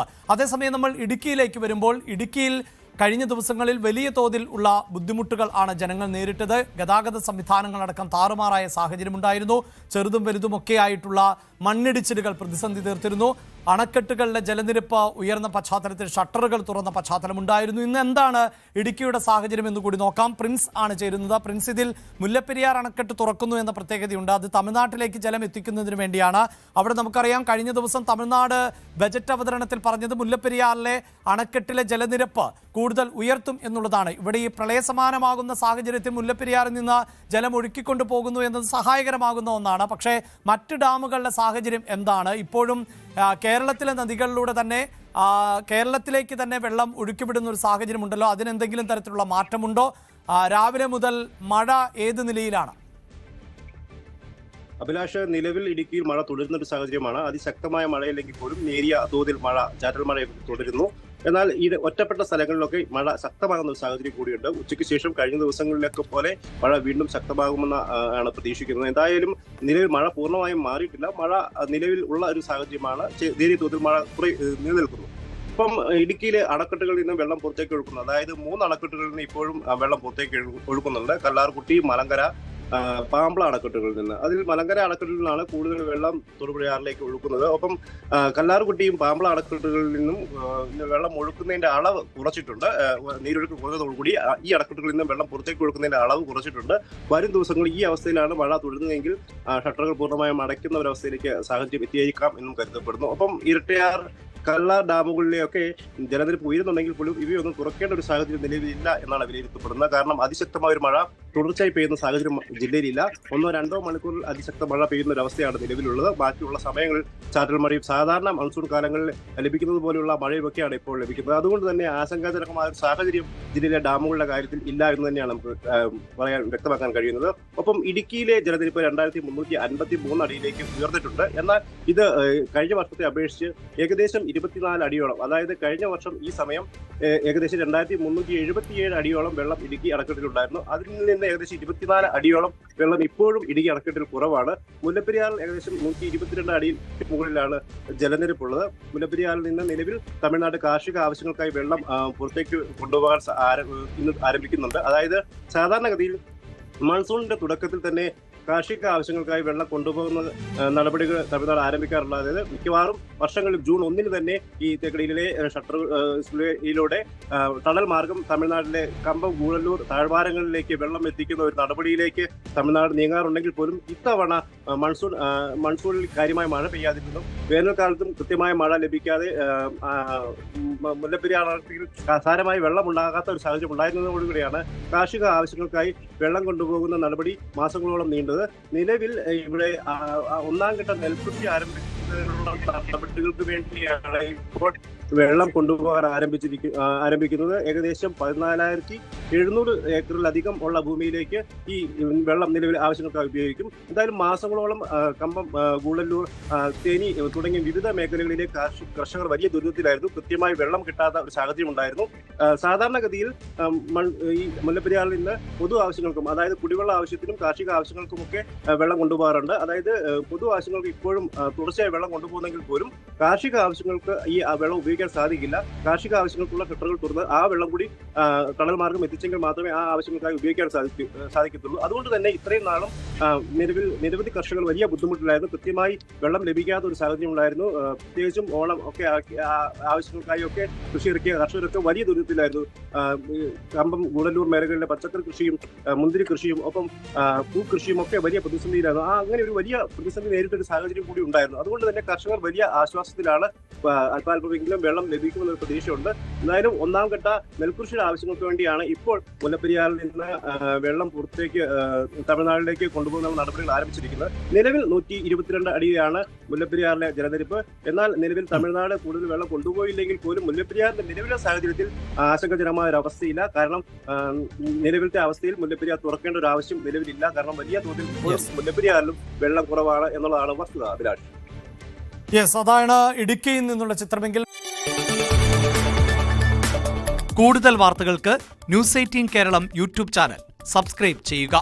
അതേസമയം നമ്മൾ ഇടുക്കിയിലേക്ക് വരുമ്പോൾ ഇടുക്കിയിൽ കഴിഞ്ഞ ദിവസങ്ങളിൽ വലിയ തോതിൽ ഉള്ള ബുദ്ധിമുട്ടുകൾ ആണ് ജനങ്ങൾ നേരിട്ടത്. ഗതാഗത സംവിധാനങ്ങളടക്കം താറുമാറായ സാഹചര്യമുണ്ടായിരുന്നു. ചെറുതും വലുതുമൊക്കെ ആയിട്ടുള്ള മണ്ണിടിച്ചിലുകൾ പ്രതിസന്ധി തീർത്തിരുന്നു. അണക്കെട്ടുകളിലെ ജലനിരപ്പ് ഉയർന്ന പശ്ചാത്തലത്തിൽ ഷട്ടറുകൾ തുറന്ന പശ്ചാത്തലമുണ്ടായിരുന്നു. ഇന്ന് എന്താണ് ഇടുക്കിയുടെ സാഹചര്യം എന്ന് കൂടി നോക്കാം. പ്രിൻസ് ആണ് ചേരുന്നത്. പ്രിൻസ്, ഇതിൽ മുല്ലപ്പെരിയാർ അണക്കെട്ട് തുറക്കുന്നു എന്ന പ്രത്യേകതയുണ്ട്. അത് തമിഴ്നാട്ടിലേക്ക് ജലം എത്തിക്കുന്നതിന് വേണ്ടിയാണ്. അവിടെ നമുക്കറിയാം, കഴിഞ്ഞ ദിവസം തമിഴ്നാട് ബജറ്റ് അവതരണത്തിൽ പറഞ്ഞത് മുല്ലപ്പെരിയാറിലെ അണക്കെട്ടിലെ ജലനിരപ്പ് കൂടുതൽ ഉയർത്തും എന്നുള്ളതാണ്. ഇവിടെ ഈ പ്രളയസമാനമാകുന്ന സാഹചര്യത്തിൽ മുല്ലപ്പെരിയാറിൽ നിന്ന് ജലം ഒഴുക്കിക്കൊണ്ടു പോകുന്നു എന്നത് സഹായകരമാകുന്ന ഒന്നാണ്. പക്ഷേ മറ്റ് ഡാമുകളുടെ സാഹചര്യം എന്താണ്? ഇപ്പോഴും കേരളത്തിലെ നദികളിലൂടെ തന്നെ കേരളത്തിലേക്ക് തന്നെ വെള്ളം ഒഴുക്കിവിടുന്ന ഒരു സാഹചര്യമുണ്ടല്ലോ, അതിനെന്തെങ്കിലും തരത്തിലുള്ള മാറ്റമുണ്ടോ? രാവിലെ മുതൽ മഴ ഏത് നിലയിലാണ്? അഭിലാഷ്, നിലവിൽ ഇടുക്കിയിൽ മഴ തുടരുന്ന ഒരു സാഹചര്യമാണ്. അതിശക്തമായ മഴയില്ലെങ്കിൽ പോലും നേരിയ തോതിൽ ചാറ്റൽ മഴ തുടരുന്നു. എന്നാൽ ഈ ഒറ്റപ്പെട്ട സ്ഥലങ്ങളിലൊക്കെ മഴ ശക്തമാകുന്ന ഒരു സാഹചര്യം കൂടിയുണ്ട്. ഉച്ചയ്ക്ക് ശേഷം കഴിഞ്ഞ ദിവസങ്ങളിലൊക്കെ പോലെ മഴ വീണ്ടും ശക്തമാകുമെന്ന് ആണ് പ്രതീക്ഷിക്കുന്നത്. എന്തായാലും നിലവിൽ മഴ പൂർണ്ണമായും മാറിയിട്ടില്ല. മഴ നിലവിൽ ഉള്ള ഒരു സാഹചര്യമാണ്. നേരിയ തോതിൽ മഴ നിലനിൽക്കുന്നു. ഇപ്പം ഇടുക്കിയിലെ അണക്കെട്ടുകളിൽ നിന്ന് വെള്ളം പുറത്തേക്ക് ഒഴുക്കുന്നു. അതായത് 3 അണക്കെട്ടുകളിൽ നിന്ന് ഇപ്പോഴും വെള്ളം പുറത്തേക്ക് ഒഴുക്കുന്നുണ്ട്. കല്ലാർകുട്ടി, മലങ്കര, പാമ്പള അണക്കെട്ടുകളിൽ നിന്ന്. അതിൽ മലങ്കര അണക്കെട്ടിൽ നിന്നാണ് കൂടുതൽ വെള്ളം തൊടുപുഴയാറിലേക്ക് ഒഴുക്കുന്നത്. ഒപ്പം കല്ലാർകുട്ടിയും പാമ്പള അണക്കെട്ടുകളിൽ നിന്നും വെള്ളം ഒഴുക്കുന്നതിന്റെ അളവ് കുറച്ചിട്ടുണ്ട്. നീരൊഴുക്ക് കുറഞ്ഞതോടുകൂടി ഈ അണക്കെട്ടുകളിൽ നിന്നും വെള്ളം പുറത്തേക്ക് ഒഴുക്കുന്നതിന്റെ അളവ് കുറച്ചിട്ടുണ്ട്. വരും ദിവസങ്ങളിൽ ഈ അവസ്ഥയിലാണ് മഴ തുടരുന്നതെങ്കിൽ ഷട്ടറുകൾ പൂർണ്ണമായും അടയ്ക്കുന്ന ഒരവസ്ഥയിലേക്ക് സാഹചര്യം എത്തിയേക്കാം എന്നും കരുതപ്പെടുന്നു. ഒപ്പം ഇരട്ടയാർ, കല്ലാർ ഡാമുകളിലെയൊക്കെ ജലനിരപ്പ് ഉയരുന്നുണ്ടെങ്കിൽ പോലും ഇവയൊന്നും കുറയ്ക്കേണ്ട ഒരു സാഹചര്യം നിലവിലില്ല എന്നാണ് വിലയിരുത്തപ്പെടുന്നത്. കാരണം അതിശക്തമായ ഒരു മഴ തുടർച്ചയായി പെയ്യുന്ന സാഹചര്യം ജില്ലയിലില്ല. 1-2 മണിക്കൂറിൽ അതിശക്ത മഴ പെയ്യുന്ന ഒരു അവസ്ഥയാണ് നിലവിലുള്ളത്. ബാക്കിയുള്ള സമയങ്ങളിൽ ചാറ്റൽ മഴയും സാധാരണ മൺസൂൺ കാലങ്ങളിൽ ലഭിക്കുന്നത് പോലെയുള്ള മഴയുമൊക്കെയാണ് ഇപ്പോൾ ലഭിക്കുന്നത്. അതുകൊണ്ട് തന്നെ ആശങ്കാജനകമായ ഒരു സാഹചര്യം ജില്ലയിലെ ഡാമുകളുടെ കാര്യത്തിൽ ഇല്ല എന്ന് തന്നെയാണ് നമുക്ക് വ്യക്തമാക്കാൻ കഴിയുന്നത്. ഒപ്പം ഇടുക്കിയിലെ ജലനിരപ്പ് 2353 അടിയിലേക്ക് ഉയർന്നിട്ടുണ്ട്. എന്നാൽ ഇത് കഴിഞ്ഞ വർഷത്തെ അപേക്ഷിച്ച് ഏകദേശം 24 അടിയോളം, അതായത് കഴിഞ്ഞ വർഷം ഈ സമയം ഏകദേശം 2377 അടിയോളം വെള്ളം ഇടുക്കി അണക്കെട്ടിലുണ്ടായിരുന്നു. അതിൽ നിന്ന് ഏകദേശം 24 അടിയോളം വെള്ളം ഇപ്പോഴും ഇടുക്കി അണക്കെട്ടിൽ കുറവാണ്. മുല്ലപ്പെരിയാറിൽ ഏകദേശം 122 അടിയിൽ മുകളിലാണ് ജലനിരപ്പുള്ളത്. മുല്ലപ്പെരിയാറിൽ നിന്ന് നിലവിൽ തമിഴ്നാട് കാർഷിക ആവശ്യങ്ങൾക്കായി വെള്ളം പുറത്തേക്ക് കൊണ്ടുപോകാൻ ഇന്ന് ആരംഭിക്കുന്നുണ്ട്. അതായത് സാധാരണഗതിയിൽ മൺസൂണിന്റെ തുടക്കത്തിൽ തന്നെ കാർഷിക ആവശ്യങ്ങൾക്കായി വെള്ളം കൊണ്ടുപോകുന്ന നടപടികൾ തമിഴ്നാട് ആരംഭിക്കാറുള്ളത്. അതായത് മിക്കവാറും വർഷങ്ങളിൽ ജൂൺ 1 തന്നെ ഈ തേക്കടിയിലെ ഷട്ടറിലൂടെ ടണൽ മാർഗം തമിഴ്നാട്ടിലെ കമ്പം, ഗൂഡല്ലൂർ താഴ്വാരങ്ങളിലേക്ക് വെള്ളം എത്തിക്കുന്ന ഒരു നടപടിയിലേക്ക് തമിഴ്നാട് നീങ്ങാറുണ്ടെങ്കിൽ പോലും ഇത്തവണ മൺസൂണിൽ കാര്യമായ മഴ പെയ്യാതിരുന്നു. വേനൽക്കാലത്തും കൃത്യമായ മഴ ലഭിക്കാതെ മുല്ലപ്പെരിയാർ അണക്കെട്ടിൽ സാരമായി വെള്ളം ഉണ്ടാകാത്ത ഒരു സാഹചര്യം ഉണ്ടായിരുന്നതോടുകൂടിയാണ് കാർഷിക ആവശ്യങ്ങൾക്കായി വെള്ളം കൊണ്ടുപോകുന്ന നടപടി മാസങ്ങളോളം നീണ്ടത്. നിലവിൽ ഇവിടെ 1ാം ഘട്ട നെൽകൃഷി ആരംഭിക്കുന്നതിനുള്ള നടപടികൾക്ക് വേണ്ടിയാണ് ഇപ്പോൾ വെള്ളം കൊണ്ടുപോകാൻ ആരംഭിക്കുന്നത്. ഏകദേശം 14,700 ഏക്കറിലധികം ഉള്ള ഭൂമിയിലേക്ക് ഈ വെള്ളം നിലവിൽ ആവശ്യങ്ങൾക്കായി ഉപയോഗിക്കും. എന്തായാലും മാസങ്ങളോളം കമ്പം, ഗൂഡല്ലൂർ, തേനി തുടങ്ങിയ വിവിധ മേഖലകളിലെ കർഷകർ വലിയ ദുരിതത്തിലായിരുന്നു. കൃത്യമായി വെള്ളം കിട്ടാത്ത ഒരു സാഹചര്യം ഉണ്ടായിരുന്നു. സാധാരണഗതിയിൽ ഈ മുല്ലപ്പെരിയാറിൽ നിന്ന് പൊതു ആവശ്യങ്ങൾക്കും, അതായത് കുടിവെള്ള ആവശ്യത്തിനും കാർഷിക ആവശ്യങ്ങൾക്കുമൊക്കെ വെള്ളം കൊണ്ടുപോകാറുണ്ട്. അതായത് പൊതു ആവശ്യങ്ങൾക്ക് ഇപ്പോഴും തുടർച്ചയായി വെള്ളം കൊണ്ടുപോകുന്നെങ്കിൽ പോലും കാർഷിക ആവശ്യങ്ങൾക്ക് ഈ വെള്ളം ഉപയോഗിക്കാൻ സാധിക്കില്ല. കാർഷിക ആവശ്യങ്ങൾക്കുള്ള ഷട്ടറുകൾ തുറന്ന് ആ വെള്ളം കൂടി ടണൽ മാർഗം എത്തിച്ചെങ്കിൽ മാത്രമേ ആ ആവശ്യങ്ങൾക്കായി ഉപയോഗിക്കാൻ സാധിക്കത്തുള്ളൂ. അതുകൊണ്ട് തന്നെ ഇത്രയും നാളും നിരവധി കർഷകർ വലിയ ബുദ്ധിമുട്ടിലായിരുന്നു. കൃത്യമായി വെള്ളം ലഭിക്കാത്ത ഒരു സാഹചര്യം ഉണ്ടായിരുന്നു. പ്രത്യേകിച്ചും ഓണം ഒക്കെ ആവശ്യങ്ങൾക്കായി ഒക്കെ കൃഷി ഇറക്കിയ കർഷകരൊക്കെ വലിയ ദുരിതത്തിലായിരുന്നു. കമ്പം, ഗൂഡല്ലൂർ മേഖലകളിലെ പച്ചക്കറി കൃഷിയും മുന്തിരി കൃഷിയും ഒപ്പം പൂക്കൃഷിയും ഒക്കെ വലിയ പ്രതിസന്ധിയിലായിരുന്നു. അങ്ങനെ ഒരു വലിയ പ്രതിസന്ധി നേരിട്ടൊരു സാഹചര്യം കൂടി ഉണ്ടായിരുന്നു. അതുകൊണ്ട് തന്നെ കർഷകർ വലിയ ആശ്വാസത്തിലാണ്. അല്പാൽപമെങ്കിലും വെള്ളം ലഭിക്കുമെന്നൊരു പ്രതീക്ഷയുണ്ട്. എന്തായാലും 1ാം ഘട്ട നെൽകൃഷിയുടെ ആവശ്യങ്ങൾക്ക് വേണ്ടിയാണ് ഇപ്പോൾ മുല്ലപ്പെരിയാറിൽ നിന്ന് വെള്ളം പുറത്തേക്ക് തമിഴ്നാട്ടിലേക്ക് കൊണ്ടുപോകുന്ന നടപടികൾ ആരംഭിച്ചിരിക്കുന്നത്. നിലവിൽ 122 അടിയാണ് മുല്ലപ്പെരിയാറിലെ ജലനിരപ്പ്. എന്നാൽ നിലവിൽ തമിഴ്നാട് കൂടുതൽ വെള്ളം കൊണ്ടുപോയില്ലെങ്കിൽ പോലും മുല്ലപ്പെരിയാറിന്റെ നിലവിലെ സാഹചര്യത്തിൽ ആശങ്കജനകമായ ഒരു അവസ്ഥയില്ല. കാരണം നിലവിലത്തെ അവസ്ഥയിൽ മുല്ലപ്പെരിയാർ തുറക്കേണ്ട ഒരു ആവശ്യം നിലവിലില്ല. കാരണം വലിയ തോതിൽ മുല്ലപ്പെരിയാറിലും വെള്ളം കുറവാണ് എന്നുള്ളതാണ് വസ്തുത. അഭിലാഷ്, അതാണ് ഇടുക്കിയിൽ നിന്നുള്ള ചിത്രമെങ്കിൽ. കൂടുതൽ വാർത്തകൾക്ക് News 18 Keralam YouTube channel subscribe ചെയ്യുക.